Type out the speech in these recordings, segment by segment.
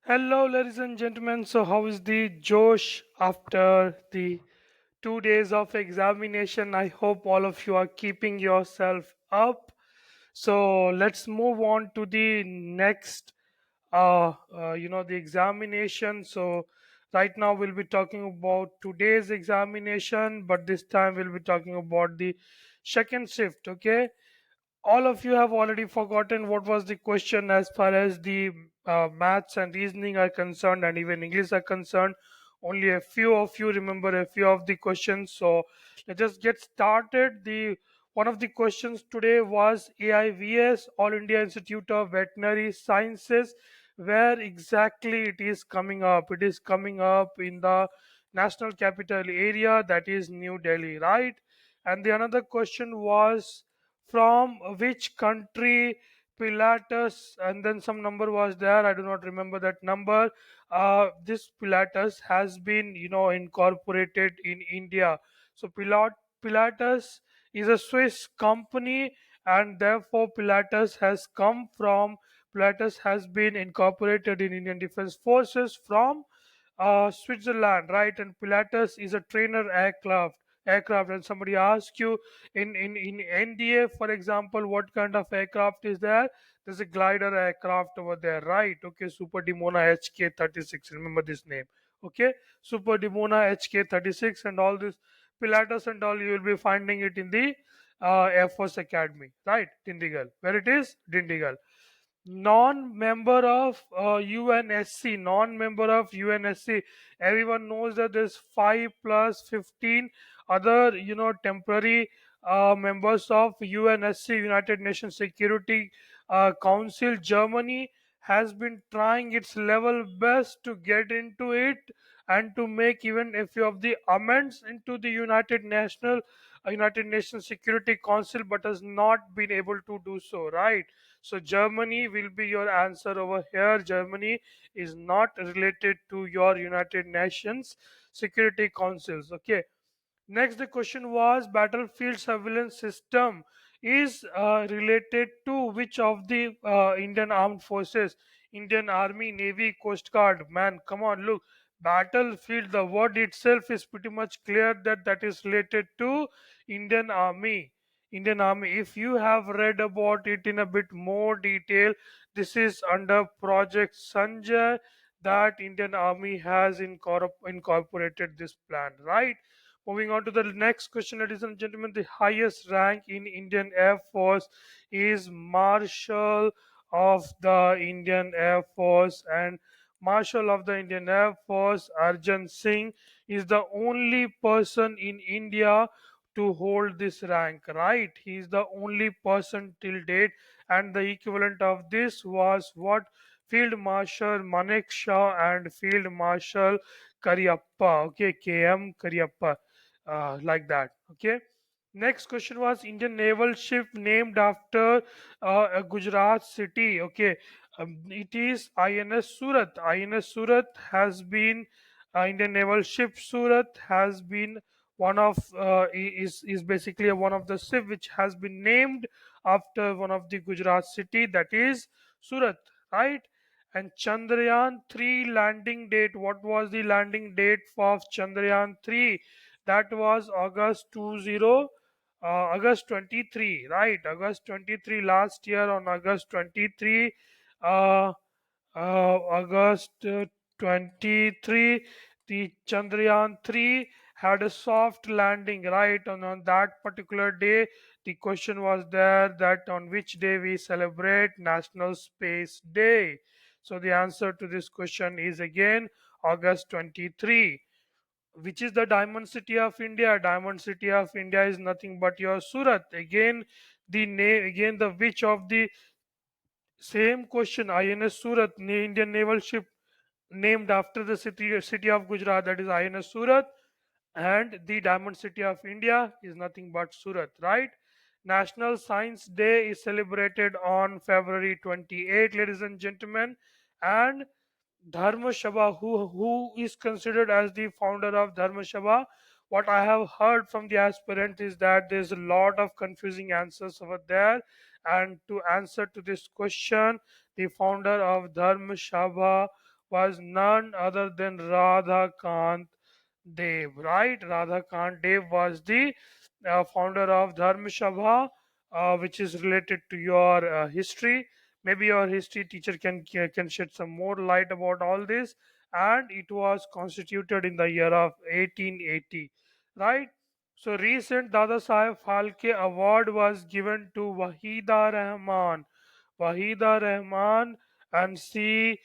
Hello, ladies and gentlemen. So, how is the Josh after the 2 days of examination? I hope all of you are keeping yourself up. So, let's move on to the next, the examination. So, right now we'll be talking about today's examination, but this time we'll be talking about the second shift. Okay, all of you have already forgotten what was the question as far as the maths and reasoning are concerned, and even English are concerned. Only a few of you remember a few of the questions. So let's just get started. The one of the questions today was AIVS, All India Institute of Veterinary Sciences. Where exactly it is coming up? It is coming up in the national capital area, that is New Delhi, right? And the another question was from which country Pilatus, and then some number was there. I do not remember that number. This Pilatus has been, incorporated in India. So Pilatus is a Swiss company, and therefore Pilatus has been incorporated in Indian Defense Forces from Switzerland, right? And Pilatus is a trainer aircraft. And somebody asks you in NDA, for example, what kind of aircraft is there? There's a glider aircraft over there, right? Okay, Super Dimona HK-36. Remember this name. Okay, Super Dimona HK-36 and all this Pilatus and all, you will be finding it in the Air Force Academy, right? Dindigal. Where it is? Dindigal. Non-member of UNSC, non-member of UNSC. Everyone knows that there's 5 plus 15 other, temporary members of UNSC, United Nations Security Council. Germany has been trying its level best to get into it and to make even a few of the amends into the United Nations Security Council, but has not been able to do so, right? So Germany will be your answer over here. Germany is not related to your United Nations Security Councils. Okay. Next, the question was battlefield surveillance system is related to which of the Indian armed forces? Indian Army, Navy, Coast Guard. Man, come on, look. Battlefield, the word itself is pretty much clear that that is related to Indian Army. Indian Army. If you have read about it in a bit more detail, this is under Project Sanjay that Indian Army has incorporated this plan, right? Moving on to the next question, ladies and gentlemen, the highest rank in Indian Air Force is Marshal of the Indian Air Force, and Marshal of the Indian Air Force, Arjan Singh, is the only person in India to hold this rank, right? He is the only person till date, and the equivalent of this was what? Field Marshal Manek Shah and Field Marshal Kariappa, okay, KM Kariappa, like that. Okay. Next question was Indian naval ship named after a Gujarat city. Okay, it is INS Surat. INS Surat has been Indian naval ship. Surat has been one of is basically one of the ship which has been named after one of the Gujarat city, that is Surat, right? And Chandrayaan 3 landing date. What was the landing date of Chandrayaan 3? That was August 23, right? August 23 last year on August 23, uh, August 23, the Chandrayaan 3 had a soft landing, right? And on that particular day, the question was there that on which day we celebrate National Space Day. So the answer to this question is again August 23. Which is the diamond city of India? Diamond city of India is nothing but your Surat. Again, the name, again the which of the same question. INS Surat, Indian naval ship named after the city of Gujarat, that is INS Surat, and the diamond city of India is nothing but Surat, right? National Science Day is celebrated on February 28, ladies and gentlemen, and Dharma Sabha, who is considered as the founder of Dharma Sabha. What I have heard from the aspirant is that there's a lot of confusing answers over there. And to answer to this question, the founder of Dharma Sabha was none other than Radhakant Dev, right? Radhakant Dev was the founder of Dharma Sabha, which is related to your history. Maybe your history teacher can shed some more light about all this. And it was constituted in the year of 1880, right? So recent Dada Saheb Phalke award was given to Wahida Rahman. Wahida Rahman, and she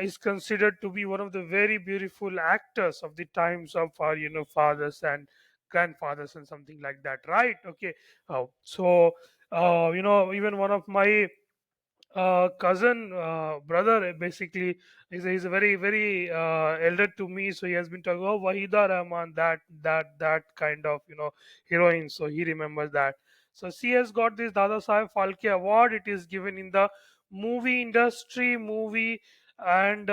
is considered to be one of the very beautiful actors of the times of our fathers and grandfathers and something like that, right? Okay. Even one of my cousin brother basically is a very elder to me, so he has been talking about Wahida Rahman, that kind of heroine, so he remembers that. So she has got this Dada Saheb Phalke award. It is given in the movie industry, movie and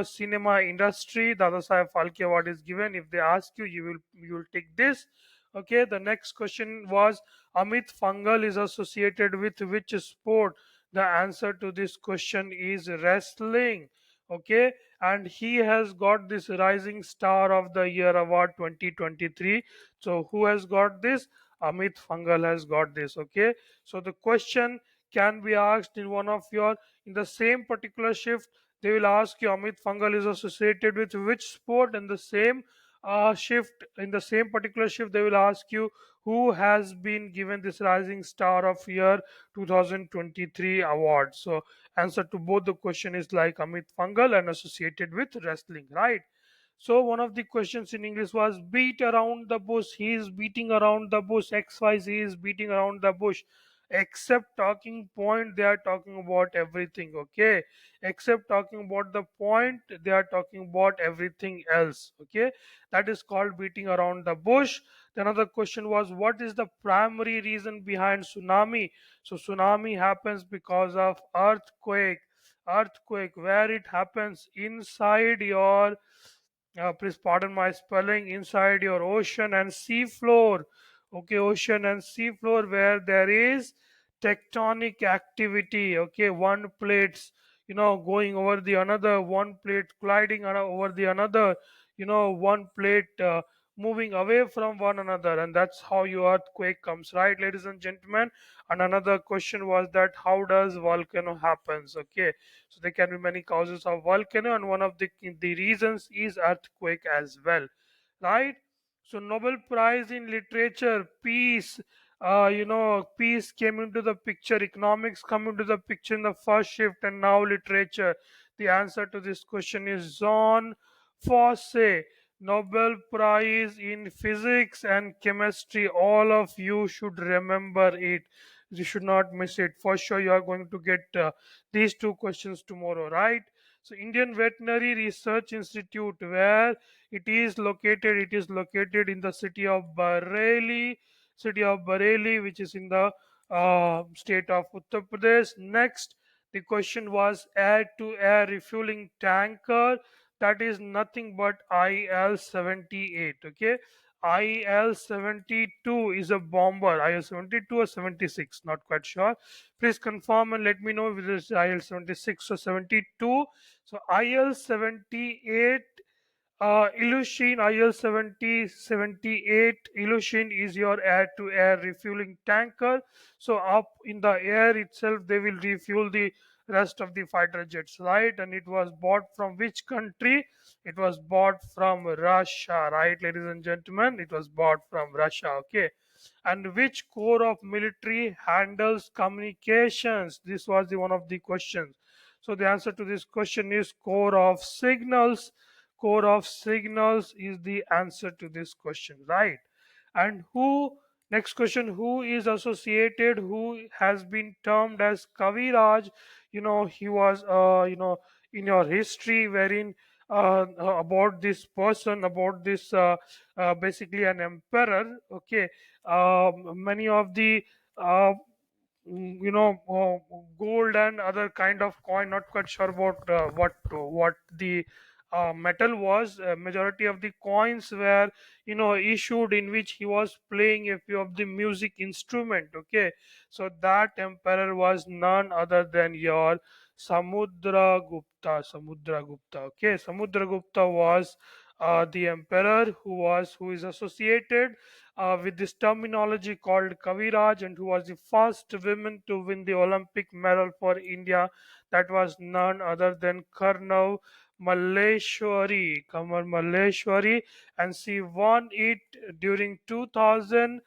cinema industry. Dada Saheb Phalke award is given. If they ask you, you will take this. Okay, the next question was, Amit Fangal is associated with which sport? The answer to this question is wrestling. Okay, and he has got this Rising Star of the Year award 2023. So who has got this? Amit Fangal has got this. Okay, so the question can be asked in one of your, in the same particular shift, they will ask you Amit Fangal is associated with which sport. In the same shift, in the same particular shift, they will ask you who has been given this Rising Star of Year 2023 award. So answer to both the question is like Amit Fangal and associated with wrestling, right? So one of the questions in English was beat around the bush. He is beating around the bush. XYZ is beating around the bush. Except talking point, they are talking about everything. Okay. Except talking about the point, they are talking about everything else. Okay. That is called beating around the bush. The another question was, what is the primary reason behind tsunami? So tsunami happens because of earthquake. Earthquake, where it happens inside your please pardon my spelling, inside your ocean and sea floor. Okay, ocean and sea floor where there is tectonic activity. Okay, one plates going over the another, one plate colliding over the another, one plate moving away from one another, and that's how your earthquake comes, right, ladies and gentlemen? And another question was that how does volcano happens? Okay, so there can be many causes of volcano, and one of the reasons is earthquake as well, right? So Nobel Prize in Literature, peace, peace came into the picture, economics come into the picture in the first shift, and now literature. The answer to this question is Jean Fosse. Nobel Prize in Physics and Chemistry. All of you should remember it. You should not miss it. For sure, you are going to get these two questions tomorrow, right? So, Indian Veterinary Research Institute, where it is located in the city of Bareilly, which is in the state of Uttar Pradesh. Next, the question was air-to-air refueling tanker. That is nothing but IL-78. Okay, IL-72 is a bomber. IL-72 or 76, not quite sure. Please confirm and let me know if it is IL-76 or 72. So IL-78 Ilyushin IL-70-78 Ilyushin is your air-to-air refueling tanker. So up in the air itself, they will refuel the rest of the fighter jets, right? And it was bought from which country? It was bought from Russia, right, ladies and gentlemen? It was bought from Russia. Okay. And which corps of military handles communications? This was the one of the questions. So the answer to this question is Corps of Signals. Corps of Signals is the answer to this question, right? And who, next question, who is associated, who has been termed as Kaviraj? He was in your history wherein about this person, about this basically an emperor. Okay, many of the uh, gold and other kind of coin, not quite sure about what the metal was. Majority of the coins were issued in which he was playing a few of the music instrument. Okay, so that emperor was none other than your Samudra Gupta. Okay, Samudra Gupta was the emperor who is associated with this terminology called Kaviraj, and who was the first woman to win the Olympic medal for India. That was none other than Kamar Malleshwari, and she won it during 2000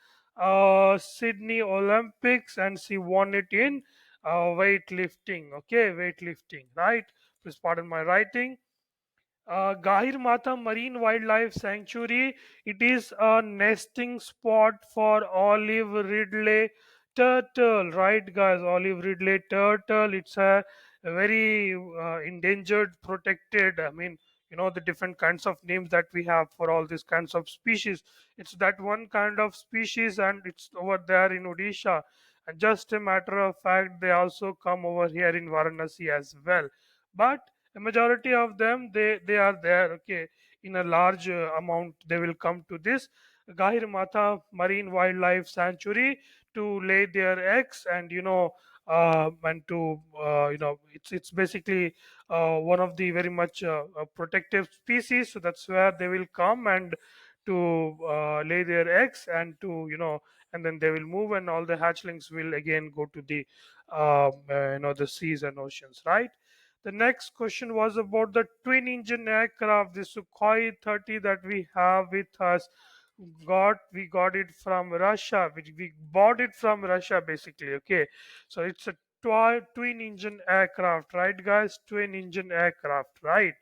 Sydney Olympics, and she won it in weightlifting. Okay, weightlifting, right? Please pardon my writing. Gahir Mata Marine Wildlife Sanctuary. It is a nesting spot for olive ridley turtle, right, guys? Olive ridley turtle. It's a very endangered, protected. I mean, you know the different kinds of names that we have for all these kinds of species. It's that one kind of species, and it's over there in Odisha. And just a matter of fact, they also come over here in Varanasi as well. But a majority of them, they are there, okay, in a large amount. They will come to this Gahir Mata Marine Wildlife Sanctuary to lay their eggs, and and to it's basically one of the very much protective species. So that's where they will come and to lay their eggs, and to and then they will move, and all the hatchlings will again go to the the seas and oceans, right? The next question was about the twin engine aircraft, the Sukhoi 30 that we have with us. We got it from Russia. We bought it from Russia basically. Okay, so it's a twin engine aircraft, right, guys? Twin engine aircraft, right?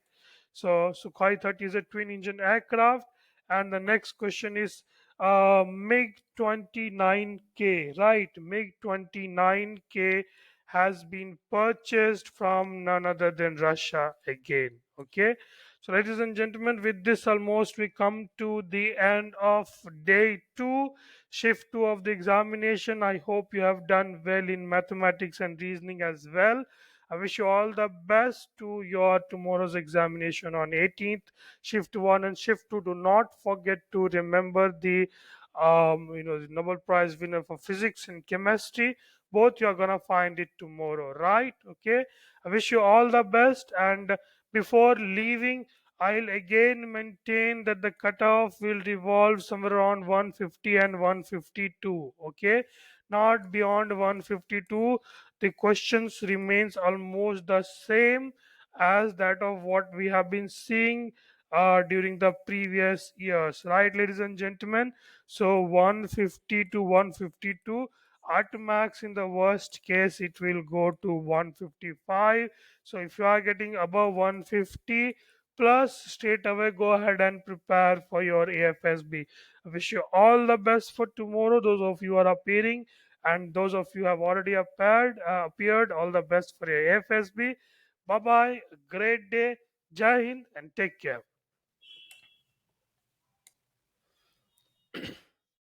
So Sukhoi 30 is a twin engine aircraft. And the next question is MiG 29K, right? MiG 29K has been purchased from none other than Russia again. Okay. So, ladies and gentlemen, with this almost we come to the end of day two, shift two of the examination. I hope you have done well in mathematics and reasoning as well. I wish you all the best to your tomorrow's examination on 18th. Shift 1 and Shift 2. Do not forget to remember the the Nobel Prize winner for physics and chemistry. Both you are gonna find it tomorrow, right? Okay. I wish you all the best. And before leaving, I'll again maintain that the cutoff will revolve somewhere around 150 and 152. Okay, not beyond 152. The questions remains almost the same as that of what we have been seeing during the previous years, right, ladies and gentlemen? So 150 to 152. At max, in the worst case, it will go to 155. So if you are getting above 150 plus, straight away go ahead and prepare for your AFSB. I wish you all the best for tomorrow, those of you who are appearing, and those of you who have already appeared, all the best for your AFSB. Bye bye, great day, Jai Hind, and take care.